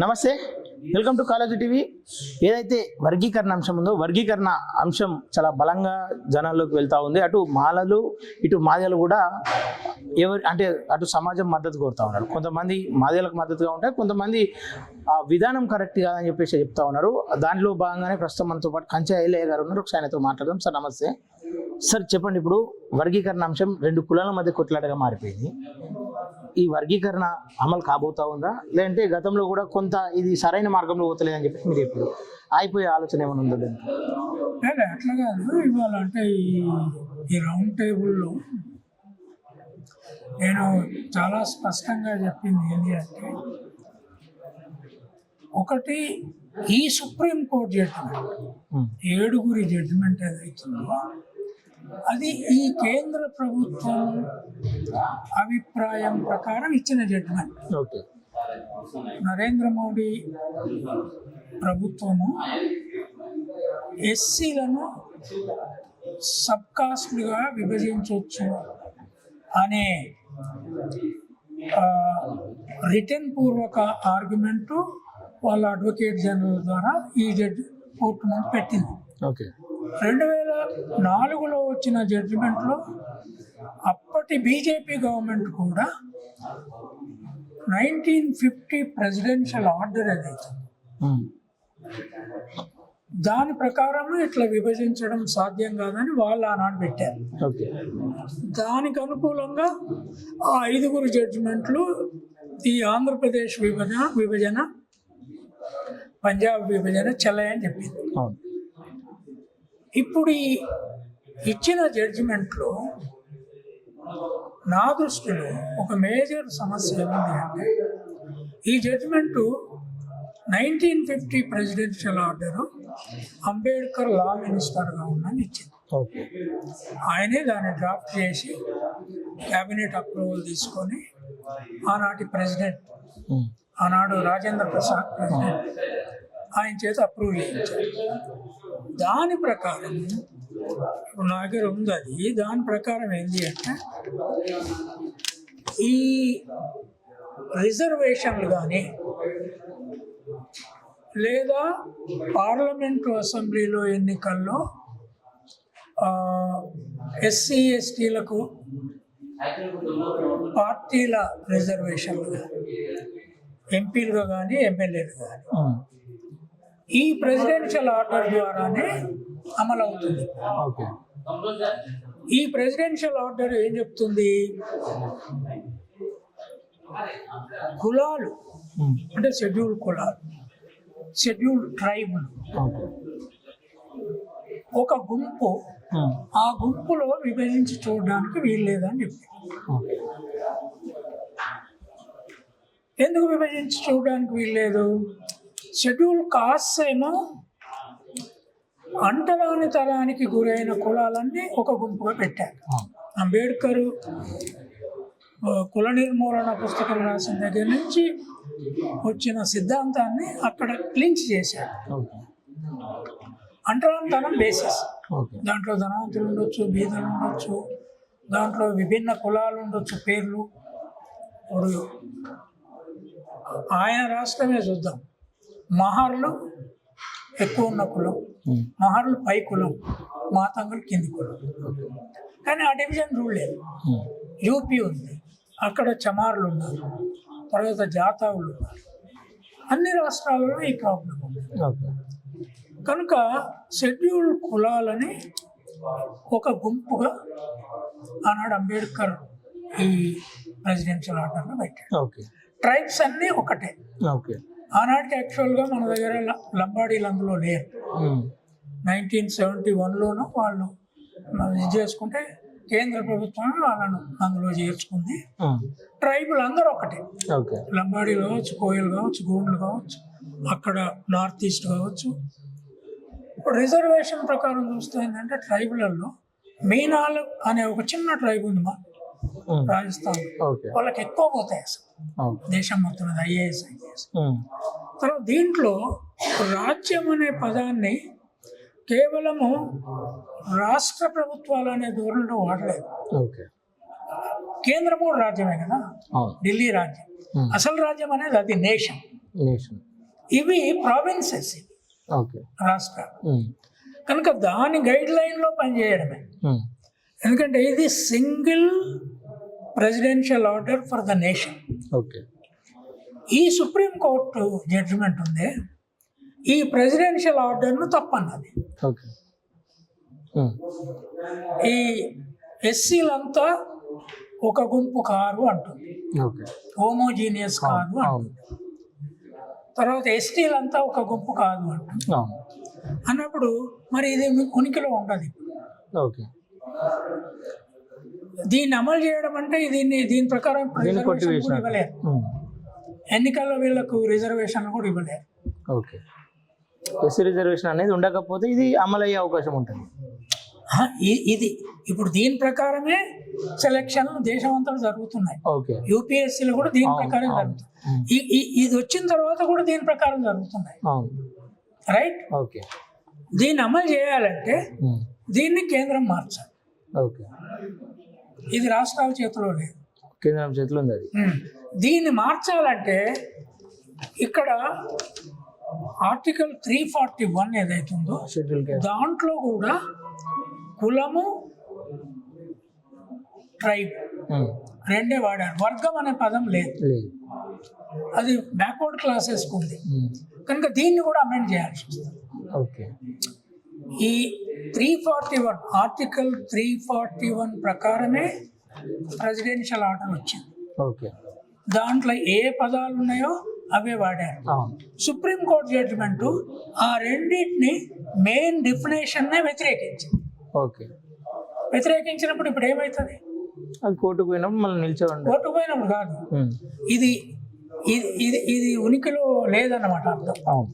నమస్తే, welcome to college TV. ఏదైతే వర్గీకరణ అంశం ఉందో వర్గీకరణ అంశం చాలా బలంగా జనాల్లోకి వెళ్తూ ఉంది. అటు మాలలు ఇటు మాదిగలు కూడా అటు సమాజం మద్దతు కోరుతూ ఉన్నారు. కొంతమంది మాదిగలకు మద్దతుగా ఉంటారు, కొంతమంది ఆ విధానం కరెక్ట్ కాదని చెప్పేసి చెప్తా ఉన్నారు. దాంట్లో భాగంగానే ప్రస్తుతం మనతో పాటు కంచె ఐలయ్య గారు ఉన్నారు. ఒకసారి ఆయనతో మాట్లాడదాం. సార్ నమస్తే. సార్ చెప్పండి, ఇప్పుడు వర్గీకరణ అంశం రెండు కులాల మధ్య కొట్లాటగా మారిపోయింది. ఈ వర్గీకరణ అమలు కాబోతా ఉందా, లేదంటే గతంలో కూడా కొంత ఇది సరైన మార్గంలో పోతలేదని చెప్పి మీరు ఎప్పుడు అయిపోయే ఆలోచన ఏమైనా ఉందా? అట్లా కాదు. ఇవాళ అంటే ఈ రౌండ్ టేబుల్లో నేను చాలా స్పష్టంగా చెప్పింది ఏంటి అంటే, ఒకటి ఈ సుప్రీంకోర్టు జడ్జిమెంట్ 7 జడ్జిమెంట్ ఏదైతుందో అది ఈ కేంద్ర ప్రభుత్వం అభిప్రాయం ప్రకారం ఇచ్చిన జడ్జిమెంట్. ఓకే, నరేంద్ర మోడీ ప్రభుత్వము ఎస్సీలను సబ్ కాస్ట్లుగా విభజించవచ్చు అనే రిటర్న్ పూర్వక ఆర్గ్యుమెంటు వాళ్ళ అడ్వకేట్ జనరల్ ద్వారా ఈ కోర్టు ముందు పెట్టింది. ఓకే, 2004లో వచ్చిన జడ్జిమెంట్లో అప్పటి బీజేపీ గవర్నమెంట్ కూడా 1950 ప్రెసిడెన్షియల్ ఆర్డర్ ఏదైతే దాని ప్రకారం ఇట్లా విభజించడం సాధ్యం కాదని వాళ్ళు ఆనాడు పెట్టారు. దానికి అనుకూలంగా ఆ 5 జడ్జిమెంట్లు ఈ ఆంధ్రప్రదేశ్ విభజన పంజాబ్ విభజన చెల్లయని చెప్పింది. ఇప్పుడు ఈ ఇచ్చిన జడ్జిమెంట్లో నా దృష్టిలో ఒక మేజర్ సమస్య ఏముంది అంటే, ఈ జడ్జిమెంటు 1950 ప్రెసిడెన్షియల్ ఆర్డరు అంబేద్కర్ లా మినిస్టర్గా ఉన్నని ఇచ్చింది. ఆయనే దాన్ని డ్రాఫ్ట్ చేసి క్యాబినెట్ అప్రూవల్ తీసుకొని ఆనాటి ప్రెసిడెంట్, ఆనాడు రాజేంద్ర ప్రసాద్ ప్రెసిడెంట్, ఆయన చేత అప్రూవ్ చేయించారు. దాని ప్రకారం ఇప్పుడు నా దగ్గర ఉంది అది. దాని ప్రకారం ఏంటి అంటే, ఈ రిజర్వేషన్లు కానీ లేదా పార్లమెంటు అసెంబ్లీలో ఎన్నికల్లో ఎస్సీ ఎస్టీలకు పార్టీల రిజర్వేషన్లు కానీ ఎంపీలుగా కానీ ఎమ్మెల్యేలు కానీ ఈ ప్రెసిడెన్షియల్ ఆర్డర్ ద్వారానే అమలు అవుతుంది. ఈ ప్రెసిడెన్షియల్ ఆర్డర్ ఏం చెప్తుంది? కులాలు అంటే షెడ్యూల్ కులాలు, షెడ్యూల్ ట్రైబుల్ ఒక గుంపు, ఆ గుంపులో విభజించి చూడడానికి వీల్లేదని చెప్పి. ఎందుకు విభజించి చూడడానికి వీల్లేదు? షెడ్యూల్ కాస్ట్ ఏమో అంటరాని తరానికి గురైన కులాలన్నీ ఒక గుంపుగా పెట్టారు. అంబేద్కర్ కుల నిర్మూలన పుస్తకం రాసిన దగ్గర నుంచి వచ్చిన సిద్ధాంతాన్ని అక్కడ క్లించ్ చేశారు. అంటరానితనం బేసిస్, దాంట్లో ధనవంతులు ఉండొచ్చు, బీదలు ఉండొచ్చు, దాంట్లో విభిన్న కులాలు ఉండొచ్చు, పేర్లు. ఇప్పుడు ఆయన రాష్ట్రమే చూద్దాం, మహర్లు ఎక్కువ ఉన్న కులం, మహర్లు పై కులం, మాతంగులు కింది కులం. కానీ ఆ డివిజన్ రూల్ లేదు. యూపీ ఉంది, అక్కడ చమార్లు ఉన్నారు, తర్వాత జాతావులు ఉన్నారు. అన్ని రాష్ట్రాలలో ఈ ప్రాబ్లం ఉంది. కనుక షెడ్యూల్ కులాలని ఒక గుంపుగా ఆనాడు అంబేద్కర్ ఈ ప్రెసిడెన్షియల్ ఆర్డర్లో పెట్టాడు. ట్రైబ్స్ అన్నీ ఒకటే. ఆనాటికి యాక్చువల్గా మన దగ్గర లంబాడీలు అందులో లేరు. 1971లోనూ వాళ్ళు ఇది చేసుకుంటే కేంద్ర ప్రభుత్వం వాళ్ళను అందులో చేర్చుకుంది. ట్రైబుల్ అందరూ ఒకటే, లంబాడీలు కావచ్చు, కోయలు కావచ్చు, గోండ్లు కావచ్చు, అక్కడ నార్త్ ఈస్ట్ కావచ్చు. ఇప్పుడు రిజర్వేషన్ ప్రకారం చూస్తే ఏంటంటే, ట్రైబులలో మీనాలు అనే ఒక చిన్న ట్రైబ్ ఉంది మా రాజస్థాన్, వాళ్ళకి ఎక్కువ పోతాయి అసలు దేశం మొత్తం ఐఏఎస్. తర్వాత దీంట్లో రాజ్యం అనే పదాన్ని కేవలము రాష్ట్ర ప్రభుత్వాలు అనే ధోరణిలో వాడలేదు. కేంద్రం కూడా రాజ్యమే కదా, ఢిల్లీ రాజ్యం. అసలు రాజ్యం అనేది అది నేషన్. ఇవి ప్రావిన్సెస్, ఓకే. రాష్ట్రాలు. కనుక దాని గైడ్ లైన్లో పనిచేయడమే. ఎందుకంటే ఇది single presidential order for the nation. Okay. ఈ సుప్రీం కోర్టు జడ్జిమెంట్ ఉంది, ఈ ప్రెసిడెన్షియల్ ఆర్డర్ను తప్పన్నది. ఓకే. ఈ ఎస్సీలంతా ఒక గుంపు కారు అంటుంది, ఓకే. హోమోజీనియస్ కాదు అంటుంది. తర్వాత ఎస్టీలంతా ఒక గుంపు కాదు అంటుంది. అన్నప్పుడు మరి ఇది ఉనికిలో ఉండదు. ఓకే. దీన్ని అమలు చేయడం అంటే దీని ప్రకారం రిజర్వేషన్ కూడా ఇవ్వలేరు, ఎన్నికల్లో వీళ్ళకు రిజర్వేషన్ కూడా ఇవ్వలేరు. ఓకే. ఎస్సీ రిజర్వేషన్ అనేది ఉండకపోతే ఇది అమలు అయ్యే అవకాశం ఉంటుంది. ఇది ఇప్పుడు దీని ప్రకారమే సెలక్షన్లు దేశం అంతా జరుగుతున్నాయి. ఓకే. యూపీఎస్సీలు కూడా దీని ప్రకారం జరుగుతుంది. ఇది వచ్చిన తర్వాత కూడా దీని ప్రకారం జరుగుతున్నాయి, రైట్? ఓకే. దీన్ని అమలు చేయాలంటే దీన్ని కేంద్రం మార్చాలి. ఓకే. ఇది రాష్ట్రాల చేతిలో లేదు, కేంద్రం చేతిలో ఉంది అది. దీన్ని మార్చాలంటే ఇక్కడ ఆర్టికల్ 341 ఏదైతుందో దాంట్లో కూడా కులము, ట్రైబ్ రెండే వాడారు, వర్గం అనే పదం లేదు. అది బ్యాక్వర్డ్ క్లాసెస్కి ఉంది. కనుక దీన్ని కూడా అమెండ్ చేయాల్సి వస్తుంది. ఓకే. ఈ 341 ఆర్టికల్ 341 ప్రకారమే ప్రెసిడెన్షియల్ ఆర్డర్ వచ్చింది. ఓకే. దాంట్లో ఏ పదాలు ఉన్నాయో అవే వాడారు. సుప్రీంకోర్టు జడ్జిమెంట్ ఆ రెండింటిని మెయిన్ డెఫినేషన్నే వ్యతిరేకించింది. ఓకే. వ్యతిరేకించినప్పుడు ఇప్పుడు ఏమవుతుంది? అది కోర్టుకు పోయినప్పుడు మళ్ళీ నిల్చోండి. కోర్టుకు పోయినప్పుడు కాదు, ఇది ఇది ఇది ఉనికిలో లేదన్నమాట అర్థం.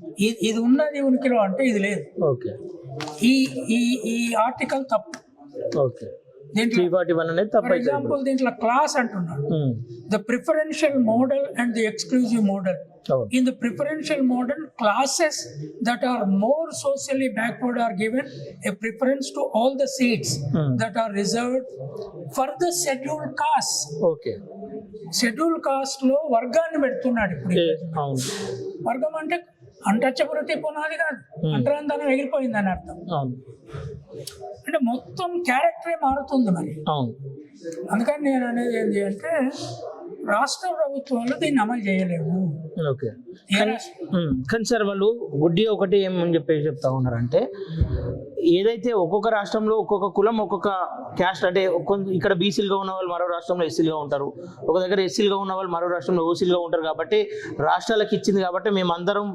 ఇది ఉన్నది ఉనికిలో అంటే ఇది లేదు. ఓకే. ఈ ఈ ఈ ఆర్టికల్ తప్పు. ఓకే. 341 అనేది తప్పు. ఫర్ ఎగ్జాంపుల్ దీంట్లో క్లాస్ అంటున్నాడు, the preferential model and the exclusive model. In the preferential model, classes that are more socially backward are given a preference to all the seats that are reserved for the scheduled caste. Okay. Scheduled caste లో వర్గాన్ని పెడుతున్నాడు ఇప్పుడు. వర్గం అంటే untouchability పునాది కాదు, అంటరాంతరం ఎగిరిపోయిందని అర్థం. అంటే మొత్తం క్యారెక్టరే మారుతుంది మరి. అందుకని నేను అనేది ఏంటి అంటే రాష్ట్ర ప్రభుత్వాలు దీన్ని అమలు చేయలేవు. ఓకే. కానీ సార్ వాళ్ళు గుడ్డి ఒకటి ఏమని చెప్పేసి చెప్తా ఉన్నారంటే, ఏదైతే ఒక్కొక్క రాష్ట్రంలో ఒక్కొక్క కులం ఒక్కొక్క క్యాస్ట్, అంటే ఇక్కడ బీసీలుగా ఉన్న వాళ్ళు మరో రాష్ట్రంలో ఎస్సీలుగా ఉంటారు, ఒక దగ్గర ఎస్సీలుగా ఉన్న వాళ్ళు మరో రాష్ట్రంలో ఓసీలుగా ఉంటారు. కాబట్టి రాష్ట్రాలకు ఇచ్చింది కాబట్టి మేమందరం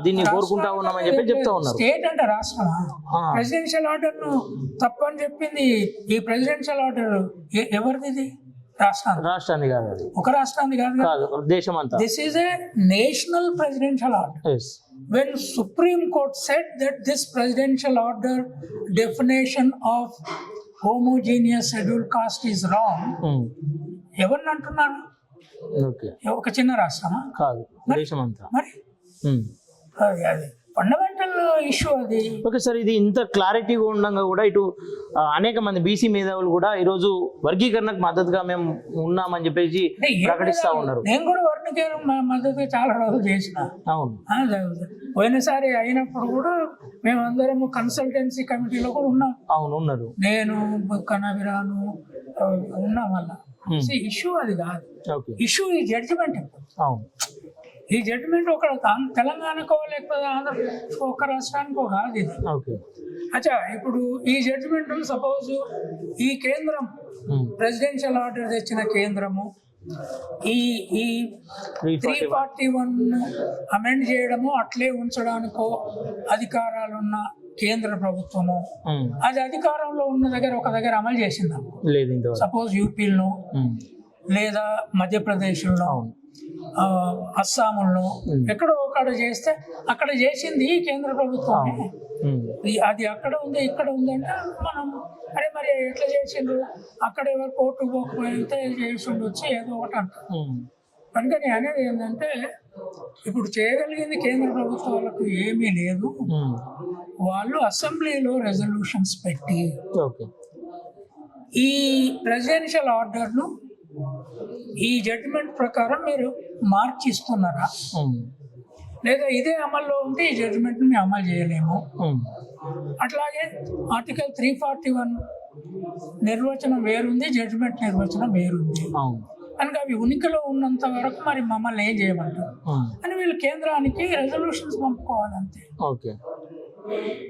దీన్ని కోరుకుంటా ఉన్నామని చెప్పి చెప్తా ఉన్నారు. స్టేట్ అంటే రాష్ట్రమా? ప్రెసిడెన్షియల్ ఆర్డర్ ను తప్పని చెప్పింది ఈ ప్రెసిడెన్షియల్ ఆర్డర్ ఎవరిది? రాష్ట్రాన్ని కాదు, అది ఒక రాష్ట్రాన్ని కాదు, దేశం అంతా. This is a national presidential order. When Supreme Court said that this presidential order definition of homogeneous scheduled caste is wrong, ఎవరిని అంటున్నారు? ఒక చిన్న రాష్ట్రమా? కాదు, దేశం అంతా. మరి అది ఫండమెంటల్ ఇష్యూ అది. ఓకే సార్, ఇది ఇంత క్లారిటీగా ఉండగా కూడా ఇటు అనేక మంది బీసీ మేధావులు కూడా ఈరోజు వర్గీకరణకు మద్దతుగా మేము ఉన్నామని చెప్పేసి ప్రకటిస్తా ఉన్నారు. నేను కూడా వర్గీకరణ మద్దతుగా చాలా రోజులు చేసిన. అవును. పోయినసారి అయినప్పుడు కూడా మేమందరం కన్సల్టెన్సీ కమిటీలో కూడా ఉన్నాం. అవును, ఉన్నారు. నేను కనబిరాను ఉన్నాం. వల్ల ఇష్యూ అది కాదు, ఇష్యూ ఈ జడ్జిమెంట్. అవును. ఈ జడ్జిమెంట్ ఒక తెలంగాణకో లేకపోతే ఆంధ్రప్రదేశ్ ఒక రాష్ట్రానికో కాదు ఇది. అచ్చా, ఇప్పుడు ఈ జడ్జిమెంట్ సపోజ్ ఈ కేంద్రం ప్రెసిడెన్షియల్ ఆర్డర్ తెచ్చిన కేంద్రము ఈ 341 అమెండ్ చేయడము అట్లే ఉంచడానికో అధికారాలున్న కేంద్ర ప్రభుత్వము అది అధికారంలో ఉన్న దగ్గర ఒక దగ్గర అమలు చేసిందా? సపోజ్ యూపీలో లేదా మధ్యప్రదేశ్లో, అస్సాంలో ఎక్కడో ఒకడ చేస్తే అక్కడ చేసింది కేంద్ర ప్రభుత్వమే. అది అక్కడ ఉంది ఇక్కడ ఉంది అంటే మనం అరే మరి ఎట్లా చేసిండ్రు, అక్కడ ఎవరు కోర్టు పోకపోతే చేసిండు వచ్చి ఏదో ఒకటి అంటారు. కనుక నేను అనేది ఏంటంటే ఇప్పుడు చేయగలిగింది కేంద్ర ప్రభుత్వాలకు ఏమీ లేదు. వాళ్ళు అసెంబ్లీలో రెజల్యూషన్స్ పెట్టి ఈ ప్రెసిడెన్షియల్ ఆర్డర్ను ఈ జడ్జిమెంట్ ప్రకారం మీరు మార్చిస్తున్నారా? లేదా ఇదే అమల్లో ఉంటే ఈ జడ్జిమెంట్ని మేము అమలు చేయలేము. అట్లాగే ఆర్టికల్ 341 నిర్వచనం వేరుంది, జడ్జిమెంట్ నిర్వచనం వేరుంది. కనుక అవి ఉనికిలో ఉన్నంత వరకు మరి మమ్మల్ని ఏం చేయమంటారు అని వీళ్ళు కేంద్రానికి రెజల్యూషన్స్ పంపుకోవాలంతే. ఓకే.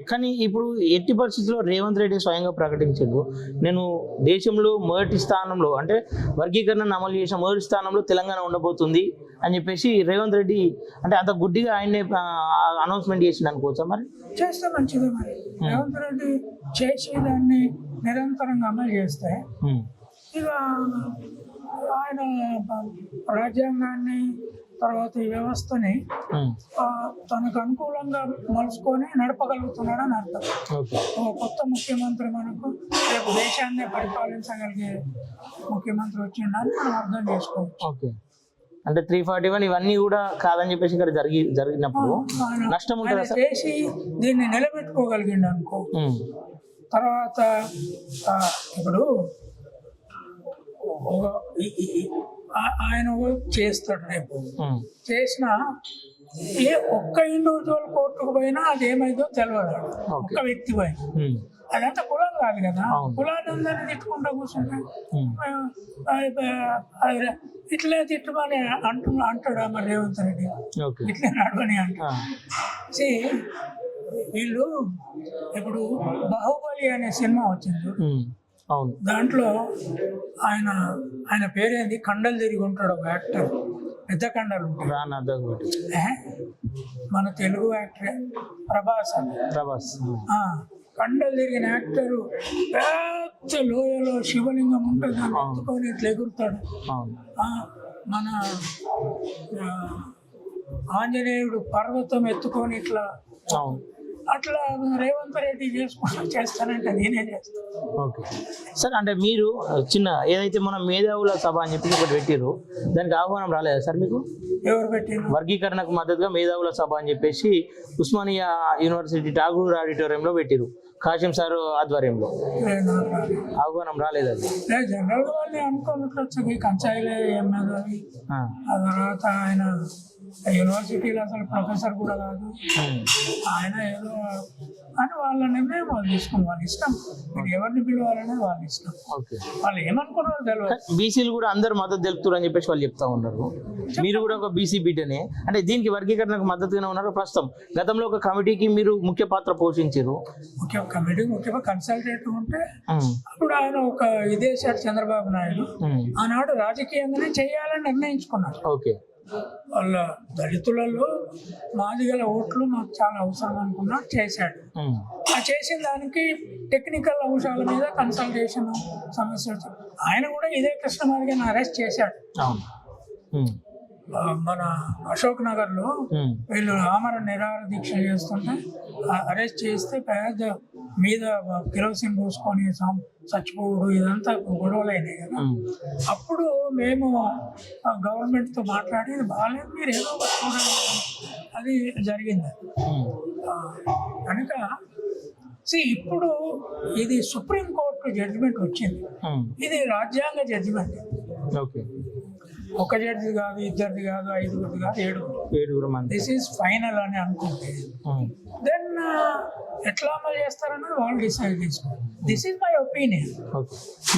కానీ ఇప్పుడు ఎట్టి పరిస్థితుల్లో రేవంత్ రెడ్డి స్వయంగా ప్రకటించారు, నేను దేశంలో మొదటి స్థానంలో అంటే వర్గీకరణను అమలు చేసిన మొదటి స్థానంలో తెలంగాణ ఉండబోతుంది అని చెప్పేసి రేవంత్ రెడ్డి అంటే అంత గుడ్డిగా ఆయన్నే అనౌన్స్మెంట్ చేసిండు అనుకోవచ్చా? మరి చేస్తే మంచిదే. మరి రేవంత్ రెడ్డి చేసి దాన్ని నిరంతరంగా అమలు చేస్తే ఇక ఆయన రాజ్యాంగాన్ని తర్వాత ఈ వ్యవస్థని తనకు అనుకూలంగా మలుచుకొని నడపగలుగుతున్నాడని అర్థం. ఒక కొత్త ముఖ్యమంత్రి మనకు రేపు దేశాన్ని పరిపాలించగలిగే ముఖ్యమంత్రి వచ్చిండని మనం అర్థం చేసుకోవచ్చు. ఓకే. అంటే 341 ఇవన్నీ కూడా కాదని చెప్పేసి ఇక్కడ జరిగినప్పుడు నష్టం ఉంటుంది చేసి దీన్ని నిలబెట్టుకోగలిగిండు అనుకో. తర్వాత ఇప్పుడు ఆయన చేస్తాడు, రేపు చేసిన ఏ ఒక్క ఇండివిజువల్ కోర్టుకు పోయినా అది ఏమైందో తెలియదు. ఒక్క వ్యక్తి పోయినా అదంతా కులం కాదు కదా. కులాన్ని అందరినీ తిట్టుకుంటా కూర్చుంటే ఇట్లే తిట్టమని అంటాడా మరి రేవంత్ రెడ్డి? ఇట్లే నడవని అంటాడు. వీళ్ళు ఇప్పుడు బాహుబలి అనే సినిమా వచ్చింది, దాంట్లో ఆయన పేరేంది, కండలు తిరిగి ఉంటాడు ఒక యాక్టర్, పెద్ద కండలు ఉంటాయి. మన తెలుగు యాక్టరే ప్రభాస్. కండలు తిరిగిన యాక్టరు పెద్ద లోయలో శివలింగం ఉంటుంది, దాన్ని ఎత్తుకొని ఇట్లా ఎగురుతాడు. మన ఆంజనేయుడు పర్వతం ఎత్తుకొని ఇట్లా, అట్లా రేవంత్ రెడ్డి చేస్తానంటే నేనే చేస్తాను. Okay sir. అంటే మీరు చిన్న ఏదైతే మనం మేధావుల సభ అని చెప్పి ఒకటి పెట్టిరు, దానికి ఆహ్వానం రాలేదా సార్ మీకు? ఎవరు పెట్టారు? వర్గీకరణకు మద్దతుగా మేధావుల సభ అని చెప్పేసి ఉస్మానియా యూనివర్సిటీ ఠాగూర్ ఆడిటోరియంలో పెట్టిరు, కాశీం సార్ ఆధ్వర్యంలో. ఆహ్వానం రాలేదు అది? జనరల్ వాళ్ళని అనుకున్నట్లు కంచాయిలే ఏం మేధావి. ఆ తర్వాత ఆయన యూనివర్సిటీలో అసలు ప్రొఫెసర్ కూడా కాదు, ఆయన ఏదో అని వాళ్ళ నిర్ణయం వాళ్ళు తీసుకుని వాళ్ళ ఇష్టం. మీరు ఎవరిని పిలవాలనేది వాళ్ళ ఇష్టం. వాళ్ళు ఏమనుకున్నారో తెలియదు. బీసీలు కూడా అందరు మద్దతు తెలుపుతారు అని చెప్పేసి వాళ్ళు చెప్తా ఉన్నారు. మీరు కూడా ఒక బీసీ బిడ్డనే, అంటే దీనికి వర్గీకరణకు మద్దతుగానే ఉన్నారు. ప్రస్తుతం గతంలో ఒక కమిటీకి మీరు ముఖ్య పాత్ర పోషించారు. ముఖ్యంగా కన్సల్టేట్ ఉంటే అప్పుడు ఆయన ఒక విదేశాడు చంద్రబాబు నాయుడు ఆనాడు రాజకీయంగానే చేయాలని నిర్ణయించుకున్నారు. ఓకే. వాళ్ళ దళితులలో మాదిగల ఓట్లు మాకు చాలా అవసరం అనుకున్నా చేశాడు. ఆ చేసిన దానికి టెక్నికల్ అంశాల మీద కన్సల్టేషన్ సమస్య. ఆయన కూడా ఇదే కృష్ణమాదిగని అరెస్ట్ చేశాడు. మన అశోక్ నగర్లో వీళ్ళు ఆమరణ నిరాహార దీక్ష చేస్తుంటే అరెస్ట్ చేస్తే పెద్ద మీద కిరోసిన్ పోసుకొని చచ్చిపోవడం ఇదంతా గొడవలు అయినాయి కదా. అప్పుడు మేము గవర్నమెంట్తో మాట్లాడి బాగాలేదు, మీరు ఏదో చూడండి, అది జరిగింది. కనుక ఇప్పుడు ఇది సుప్రీంకోర్టు జడ్జిమెంట్ వచ్చింది, ఇది రాజ్యాంగ జడ్జిమెంట్. ఒక జడ్జి కాదు, ఇద్దరిది కాదు, ఐదుగురిది కాదు, ఏడుగురు. దిస్ ఈజ్ ఫైనల్ అని అనుకుంటే దెన్ ఎట్లా అమలు చేస్తారన్నది వాళ్ళు డిసైడ్ చేసుకోవాలి. This is my opinion.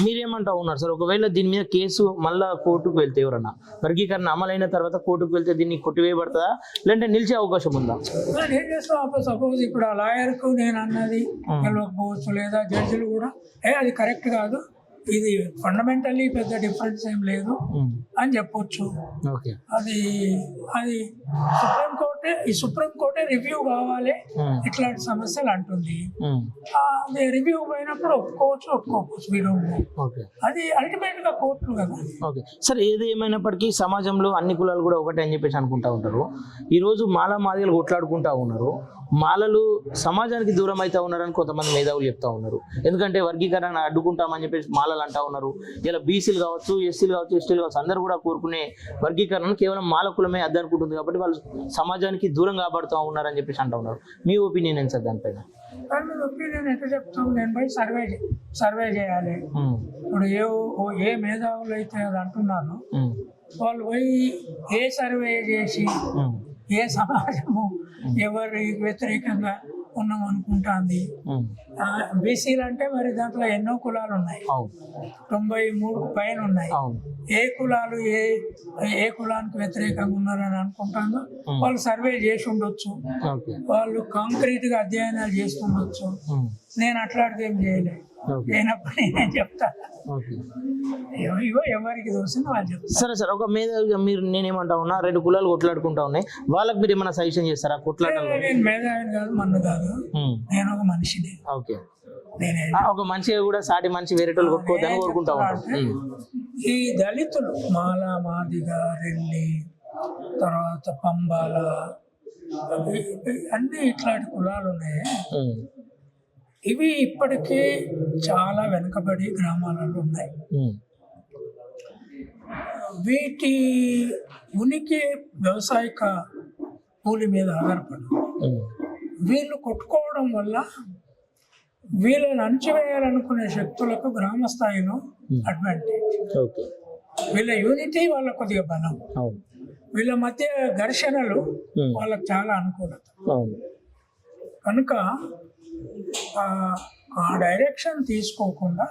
మీరేమంటా ఉన్నారు సార్? ఒకవేళ దీని మీద కేసు మళ్ళా కోర్టుకు వెళ్తే, ఎవరన్నా వర్గీకరణ అమలైన తర్వాత కోర్టుకు వెళ్తే దీన్ని కొట్టివేయబడుతుందా, లేదంటే నిలిచే అవకాశం ఉందా? ఏం చేస్తాం? సపోజ్ ఇప్పుడు ఆ లాయర్కు నేను అన్నది తెలియకపోవచ్చు, లేదా జడ్జిలు కూడా అది కరెక్ట్ కాదు, ఇది ఫండమెంటల్లీ పెద్ద డిఫరెన్స్ ఏం లేదు అని చెప్పొచ్చు. అది సుప్రీంకోర్టే రివ్యూ కావాలి ఇట్లాంటి సమస్యలు అంటుంది. అది రివ్యూ పోయినప్పుడు ఒప్పుకోవచ్చు. అది అల్టిమేట్ గా కోర్టులు కదా. Okay sir. ఏది ఏమైనప్పటికీ సమాజంలో అన్ని కులాలు కూడా ఒకటే అని చెప్పేసి అనుకుంటా ఉంటారు. ఈ రోజు మాదిగలు కొట్లాడుకుంటా ఉన్నారు. మాలలు సమాజానికి దూరం అవుతా ఉన్నారని కొంతమంది మేధావులు చెప్తా ఉన్నారు. ఎందుకంటే వర్గీకరణ అడ్డుకుంటామని చెప్పేసి మాలలు అంటా ఉన్నారు. ఇలా బీసీలు కావచ్చు, ఎస్సీలు కావచ్చు, ఎస్టీలు కావచ్చు, అందరూ కూడా కోరుకునే వర్గీకరణను కేవలం మాల కులమే అద్దనుకుంటుంది కాబట్టి వాళ్ళు సమాజానికి దూరం కాబడుతూ ఉన్నారని చెప్పేసి అంటా ఉన్నారు. మీ ఒపీనియన్ ఏంటి సార్ దానిపైన? ఒపీనియన్ ఎట్లా చెప్తాం? నేను పోయి సర్వే చేయాలి. ఇప్పుడు ఏ మేధావులు అయితే అది అంటున్నారో వాళ్ళు పోయి ఏ సర్వే చేసి ఏ సమాజము ఎవరి వ్యతిరేకంగా ఉన్నాం అనుకుంటుంది. బీసీలు అంటే మరి దాంట్లో ఎన్నో కులాలు ఉన్నాయి, 93 పైన ఉన్నాయి. ఏ కులాలు ఏ కులానికి వ్యతిరేకంగా ఉన్నారని అనుకుంటాను. వాళ్ళు సర్వే చేసి ఉండొచ్చు, వాళ్ళు కాంక్రీట్ గా అధ్యయనాలు చేస్తుండొచ్చు. నేను అట్లాంటిది ఏం చేయలేదు. లేనప్పుడు నేను చెప్తా, ఇవో ఎవరికి తోసింది వాళ్ళు చెప్తారు. సరే సార్, ఒక మీద మీరు నేనేమంటా ఉన్నా, 2 కులాలు కొట్లాడుకుంటా ఉన్నాయి, వాళ్ళకి మీరు ఏమైనా సజెషన్ చేస్తారా? కొట్లాడాలి. నేను మేధావిని కాదు, మన్ను కాదు, నేను ఒక మనిషిని. ఓకే, నేనే ఒక మనిషిగా కూడా సాటి మనిషి వేరే వాళ్ళు కొట్టుకోవద్దని కోరుకుంటా ఉంటాం. ఈ దళితులు మాల, మాదిగ, రెల్లి, తర్వాత పంబాల, అన్ని ఇట్లాంటి కులాలు ఉన్నాయి. ఇవి ఇప్పటికీ చాలా వెనుకబడి గ్రామాలలో ఉన్నాయి. వీటి ఉనికి వ్యవసాయక కూలి మీద ఆధారపడి వీళ్ళు కొట్టుకోవడం వల్ల వీళ్ళని అణచివేయాలనుకునే శక్తులకు గ్రామ స్థాయిలో అడ్వాంటేజ్. వీళ్ళ యూనిటీ వాళ్ళ కొద్దిగా బలం, వీళ్ళ మధ్య ఘర్షణలు వాళ్ళకు చాలా అనుకూలత. కనుక ఆ డైరెక్షన్ తీసుకోకుండా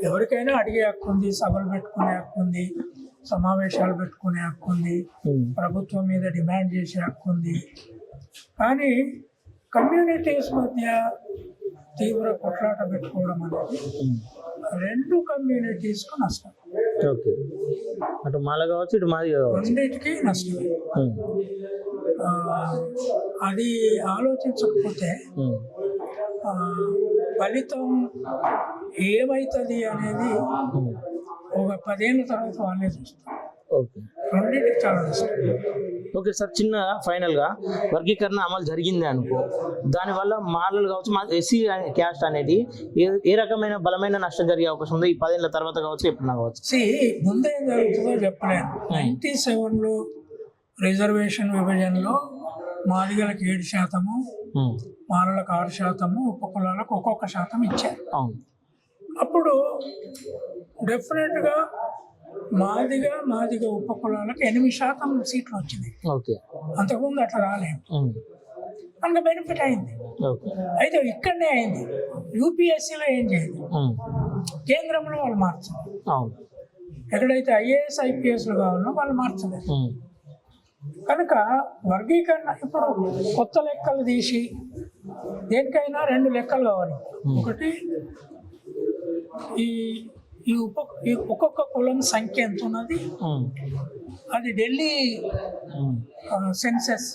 ఎవరికైనా అడిగే హక్కు ఉంది, సభలు పెట్టుకునే హక్కు ఉంది, సమావేశాలు పెట్టుకునే హక్కు ఉంది, ప్రభుత్వం మీద డిమాండ్ చేసే హక్కు ఉంది. కానీ కమ్యూనిటీస్ మధ్య తీవ్ర కొట్లాట పెట్టుకోవడం అనేది 2 కమ్యూనిటీస్కు నష్టం. అటు మాల కావచ్చు, ఇటు మాది కావచ్చు, రెండింటికి నష్టం. అది ఆలోచించకపోతే ఫలితం ఏమవుతుంది అనేది ఒక 10 ఏళ్ళ తర్వాత వాళ్ళే చూస్తారు. రెండింటికి చాలా నష్టం. ఓకే సార్, చిన్న ఫైనల్గా వర్గీకరణ అమలు జరిగింది అనుకో, దానివల్ల మాలలు కావచ్చు, మా ఎస్సీ క్యాస్ట్ అనేది ఏ రకమైన బలమైన నష్టం జరిగే అవకాశం ఉందో ఈ 10 ఏళ్ళ తర్వాత కావచ్చు, ఎప్పుడన్నా కావచ్చు? ముందే ఏం జరుగుతుందో చెప్పలేను. 97లో రిజర్వేషన్ విభజనలో మాదిగలకు 7%, మాలలకు 6%, ఉపకులాలకు ఒక్కొక్క శాతం ఇచ్చారు. అప్పుడు డెఫినెట్గా మాదిగ ఉపకులాలకు 8% సీట్లు వచ్చినాయి. అంతకుముందు అట్లా రాలేదు, అంత బెనిఫిట్ అయింది. అయితే ఇక్కడనే అయింది. యూపీఎస్సీలో ఏం చేయదు, కేంద్రంలో వాళ్ళు మార్చలేదు. ఎక్కడైతే ఐఏఎస్ ఐపీఎస్లు కావాలో వాళ్ళు మార్చలేదు. కనుక వర్గీకరణ ఇప్పుడు కొత్త లెక్కలు తీసి దేనికైనా 2 లెక్కలు కావాలి. ఒకటి ఈ ఒక్కొక్క కులం సంఖ్య ఎంత ఉన్నది, అది ఢిల్లీ సెన్సెస్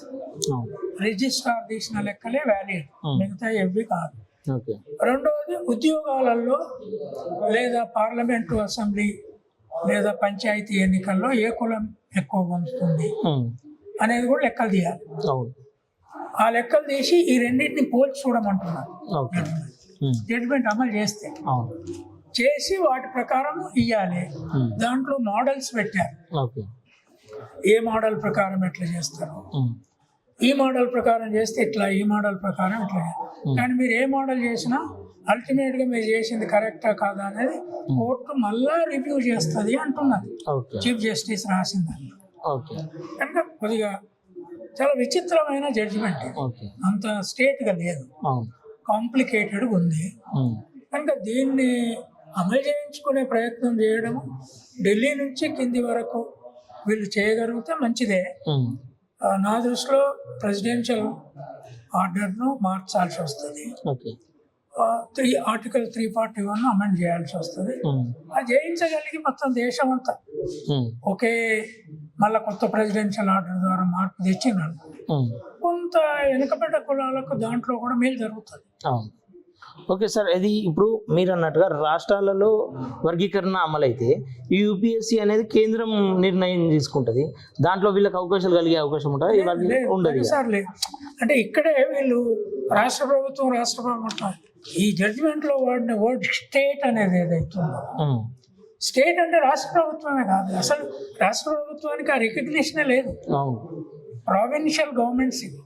రిజిస్ట్రార్ తీసిన లెక్కలే వ్యాలిడ్, మిగతా ఎవ్వి కాదు. రెండవది ఉద్యోగాలలో లేదా పార్లమెంటు, అసెంబ్లీ లేదా పంచాయతీ ఎన్నికల్లో ఏ కులం ఎక్కువ పొందుతుంది అనేది కూడా లెక్కలు తీయాలి. ఆ లెక్కలు తీసి ఈ రెండింటిని పోల్చి చూడమంటున్నారు. జడ్జిమెంట్ అమలు చేసి వాటి ప్రకారం ఇవ్వాలి. దాంట్లో మోడల్స్ పెట్టారు, ఏ మోడల్ ప్రకారం ఎట్లా చేస్తారు, ఈ మోడల్ ప్రకారం చేస్తే ఇట్లా, ఈ మోడల్ ప్రకారం ఇట్లా. కానీ మీరు ఏ మోడల్ చేసినా అల్టిమేట్గా మీరు చేసింది కరెక్టా కాదా అనేది కోర్టు మళ్ళా రివ్యూ చేస్తుంది అంటున్నది చీఫ్ జస్టిస్ రాసిందని. కనుక కొద్దిగా చాలా విచిత్రమైన జడ్జిమెంట్, అంత స్ట్రేట్గా లేదు, కాంప్లికేటెడ్గా ఉంది. కనుక దీన్ని అమలు చేయించుకునే ప్రయత్నం చేయడం ఢిల్లీ నుంచి కింది వరకు వీళ్ళు చేయగలిగితే మంచిదే. నా దృష్టిలో ప్రెసిడెన్షియల్ ఆర్డర్ను మార్చాల్సి వస్తుంది. ఆర్టికల్ 341 అమెండ్ చేయాల్సి వస్తుంది. అది చేయించగలిగి మొత్తం దేశం అంతా ఒకే మళ్ళీ కొత్త ప్రెసిడెన్షియల్ ఆర్డర్ ద్వారా మార్పు తెచ్చినాను. కొంత వెనుకబడ్డ కులాలకు దాంట్లో కూడా మేలు జరుగుతుంది. ఓకే సార్, ఇది ఇప్పుడు మీరు అన్నట్టుగా రాష్ట్రాలలో వర్గీకరణ అమలైతే ఈ యూపీఎస్సీ అనేది కేంద్రం నిర్ణయం తీసుకుంటుంది, దాంట్లో వీళ్ళకి అవకాశాలు కలిగే అవకాశం ఉంటుంది, ఉండదు సార్. అంటే ఇక్కడే వీళ్ళు రాష్ట్ర ప్రభుత్వం ఈ జడ్జిమెంట్లో వాడిన వర్డ్ స్టేట్ అనేది ఏదైతుందో, స్టేట్ అంటే రాష్ట్ర ప్రభుత్వమే కాదు, అసలు రాష్ట్ర ప్రభుత్వానికి ఆ రికగ్నిషనే లేదు. ప్రావిన్షియల్ గవర్నమెంట్స్ ఇవి.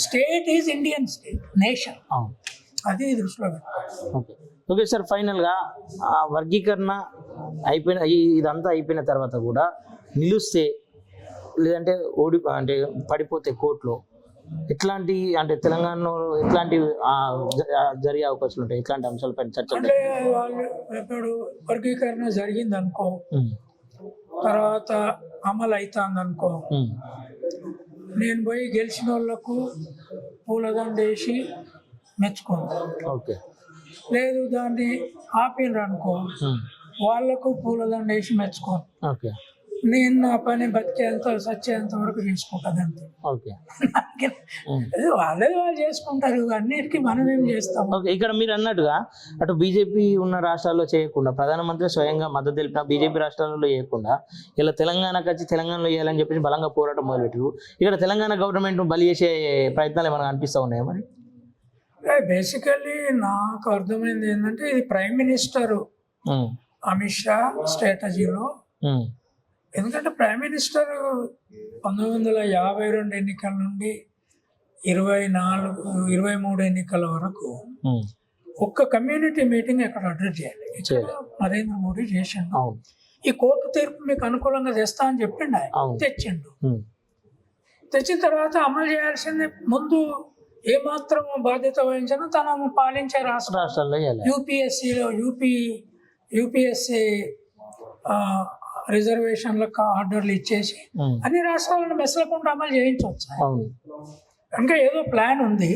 State is Indian state, nation. అది దృష్టిలో పెట్టాలి. ఓకే సార్, ఫైనల్గా వర్గీకరణ ఇదంతా అయిపోయిన తర్వాత కూడా నిలుస్తే లేదంటే అంటే పడిపోతే కోర్టులో ఎట్లాంటి అంటే తెలంగాణలో ఎట్లాంటి జరిగే అవకాశాలు ఉంటాయి? ఇట్లాంటి అంశాలపైన చర్చ అంటే వాళ్ళు ఇప్పుడు వర్గీకరణ జరిగింది అనుకో, తర్వాత అమలు అవుతుంది అనుకో, నేను పోయి గెలిచిన వాళ్ళకు పూలదండ వేసి మెచ్చుకోను. ఓకే. లేదు దాన్ని ఆపినరు అనుకో, వాళ్ళకు పూలదండ వేసి మెచ్చుకోను. ఓకే. నేను నా పని బతికేంత సచ్చేంత వరకు చేసుకుంటుంది అంతే. ఓకే. వాళ్ళే వాళ్ళు చేసుకుంటారు, అన్నిటికీ మనం ఏం చేస్తాం. ఓకే. ఇక్కడ మీరు అన్నట్టుగా అటు బీజేపీ ఉన్న రాష్ట్రాల్లో చేయకుండా, ప్రధానమంత్రి స్వయంగా మద్దతు తెలిపిన బీజేపీ రాష్ట్రాలలో చేయకుండా ఇలా తెలంగాణకు వచ్చి తెలంగాణలో చేయాలని చెప్పేసి బలంగా పోరాటం మొదలెట్టారు. ఇక్కడ తెలంగాణ గవర్నమెంట్ బలి చేసే ప్రయత్నాలు ఏమైనా అనిపిస్తూ ఉన్నాయా మరి? బేసికల్లీ నాకు అర్థమైంది ఏంటంటే ఇది ప్రైమ్ మినిస్టర్ అమిత్ షా స్ట్రాటజీలో. ఎందుకంటే ప్రైమ్ మినిస్టర్ 1952 ఎన్నికల నుండి 23 ఎన్నికల వరకు ఒక్క కమ్యూనిటీ మీటింగ్ ఎక్కడ అడ్రస్ చేయాలి, నరేంద్ర మోడీ చేసిండు. ఈ కోర్టు తీర్పు మీకు అనుకూలంగా తెస్తా అని చెప్పిండు, ఆయన తెచ్చిండు. తెచ్చిన తర్వాత అమలు చేయాల్సింది ముందు ఏమాత్రం బాధ్యత వహించినా తను పాలించే రాష్ట్రాల్లో యూపీఎస్సీ రిజర్వేషన్లకు ఆర్డర్లు ఇచ్చేసి అన్ని రాష్ట్రాలను మెసలకుండా అమలు చేయించవచ్చు. కనుక ఏదో ప్లాన్ ఉంది,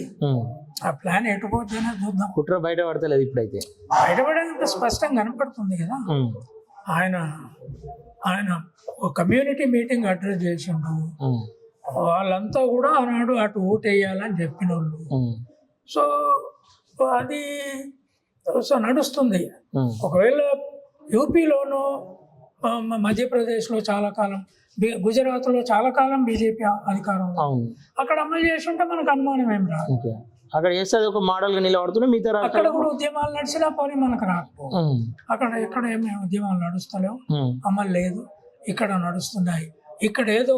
ఆ ప్లాన్ ఎటుపోతుందనే చూద్దాం. కుట్ర బయట పడతలేదు ఇప్పుడైతే, బయటపడేంత స్పష్టంగా కనపడుతుంది కదా. ఆయన కమ్యూనిటీ మీటింగ్ అడ్రస్ చేసిండు, వాళ్ళంతా కూడా ఆనాడు అటు ఓటు వేయాలని చెప్పిన వాళ్ళు. సో అది నడుస్తుంది. ఒకవేళ యూపీలోనూ మధ్యప్రదేశ్లో చాలా కాలం, గుజరాత్లో చాలా కాలం బీజేపీ అధికారం, అక్కడ అమలు చేసి ఉంటే మనకు అనుమానం ఏం రాదు. అక్కడ చేస్తే ఒక మోడల్గా నిలబడుతున్నా, మిగతా అక్కడ కూడా ఉద్యమాలు నడిచినా పోనీ మనకు రాకపో. అక్కడ ఎక్కడ ఏమి ఉద్యమాలు నడుస్తలేవు, అమలు లేదు, ఇక్కడ నడుస్తున్నాయి. ఇక్కడ ఏదో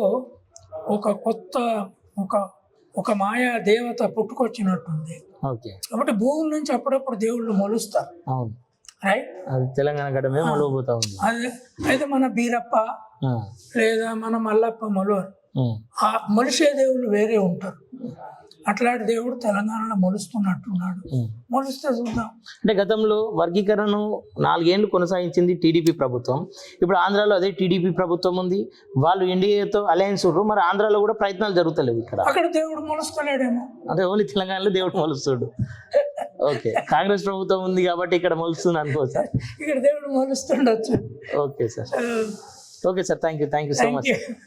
ఒక కొత్త ఒక మాయా దేవత పుట్టుకొచ్చినట్టుంది. కాబట్టి భూమి నుంచి అప్పుడప్పుడు దేవుళ్ళు మొలుస్తారు. రైట్, అది తెలంగాణ గడమే మొలవబోతా ఉంది. అదే అయితే మన బీరప్ప లేదా మన మల్లప్ప మొలవరు, ఆ మొలిసే దేవుళ్ళు వేరే ఉంటారు. అట్లాంటి దేవుడు తెలంగాణలో మొలుస్తున్నట్టున్నాడు, మొలుస్తే చూద్దాం. అంటే గతంలో వర్గీకరణను 4 ఏళ్ళు కొనసాగించింది టీడీపీ ప్రభుత్వం. ఇప్పుడు ఆంధ్రాలో అదే టీడీపీ ప్రభుత్వం ఉంది, వాళ్ళు ఎన్డీఏతో అలయన్స్ ఉన్నారు. మరి ఆంధ్రాలో కూడా ప్రయత్నాలు జరుగుతలేవు. అక్కడ దేవుడు మొలుస్తలేడేమో, అంటే ఓన్లీ తెలంగాణలో దేవుడు మొలుస్తాడు. ఓకే, కాంగ్రెస్ ప్రభుత్వం ఉంది కాబట్టి ఇక్కడ మొలుస్తుంది అనుకోవచ్చా? ఇక్కడ దేవుడు మొలుస్తుండొచ్చు. Okay sir, okay sir, thank you so much.